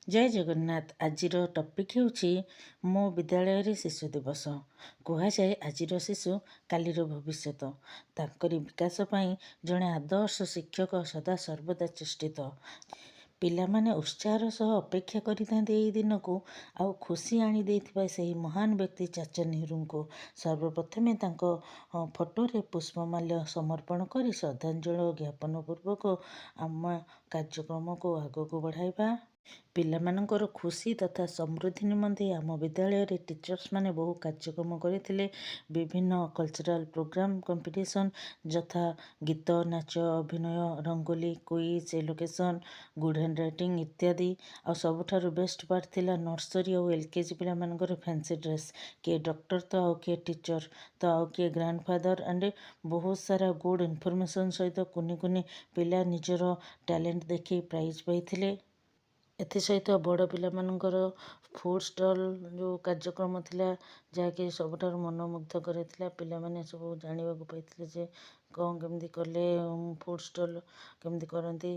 ଜୟ ଜଗନ୍ନାଥ। ଆଜିର ଟପିକ୍ ହେଉଛି ମୋ ବିଦ୍ୟାଳୟରେ ଶିଶୁ ଦିବସ। କୁହାଯାଏ ଆଜିର ଶିଶୁ କାଲିର ଭବିଷ୍ୟତ। ତାଙ୍କରି ବିକାଶ ପାଇଁ ଜଣେ ଆଦର୍ଶ ଶିକ୍ଷକ ସଦା ସର୍ବଦା ଚେଷ୍ଟିତ। ପିଲାମାନେ ଉତ୍ସାହର ସହ ଅପେକ୍ଷା କରିଥାନ୍ତି ଏହି ଦିନକୁ। ଆଉ ଖୁସି ଆଣି ଦେଇଥିବା ସେହି ମହାନ ବ୍ୟକ୍ତି ଚାଚା ନେହେରୁଙ୍କୁ ସର୍ବପ୍ରଥମେ ତାଙ୍କ ଫଟୋରେ ପୁଷ୍ପମାଲ୍ୟ ସମର୍ପଣ କରି ଶ୍ରଦ୍ଧାଞ୍ଜଳି ଜ୍ଞାପନ ପୂର୍ବକ ଆମ କାର୍ଯ୍ୟକ୍ରମକୁ ଆଗକୁ ବଢ଼ାଇବା। ପିଲାମାନଙ୍କର ଖୁସି ତଥା ସମୃଦ୍ଧି ନିମନ୍ତେ ଆମ ବିଦ୍ୟାଳୟରେ ଟିଚର୍ସମାନେ ବହୁ କାର୍ଯ୍ୟକ୍ରମ କରିଥିଲେ। ବିଭିନ୍ନ କଲଚରାଲ ପ୍ରୋଗ୍ରାମ କମ୍ପିଟିସନ୍ ଯଥା ଗୀତ, ନାଚ, ଅଭିନୟ, rangoli, quiz, allocation, good hand writing ଇତ୍ୟାଦି। ଆଉ ସବୁଠାରୁ ବେଷ୍ଟ ପାର୍ଟ ଥିଲା ନର୍ସରୀ ଆଉ LKG ପିଲାମାନଙ୍କର ଫ୍ୟାନ୍ସି ଡ୍ରେସ୍। କିଏ ଡକ୍ଟର ତ ଆଉ କିଏ ଟିଚର ତ ଆଉ କିଏ ଗ୍ରାଣ୍ଡ ଫାଦର ଆଣ୍ଡ ବହୁତ ସାରା ଗୁଡ୍ ଇନଫର୍ମେସନ୍ ସହିତ କୁନି କୁନି ପିଲା ନିଜର ଟ୍ୟାଲେଣ୍ଟ ଦେଖି ପ୍ରାଇଜ୍ ପାଇଥିଲେ। ଏଥିସହିତ ବଡ଼ ପିଲାମାନଙ୍କର ଫୁଡ୍ ଷ୍ଟଲ୍ ଯେଉଁ କାର୍ଯ୍ୟକ୍ରମ ଥିଲା ଯାହାକି ସବୁଠାରୁ ମନମୁଗ୍ଧ କରିଥିଲା। ପିଲାମାନେ ସବୁ ଜାଣିବାକୁ ପାଇଥିଲେ ଯେ କ'ଣ କେମିତି କଲେ ଫୁଡ୍ ଷ୍ଟଲ୍ କେମିତି କରନ୍ତି।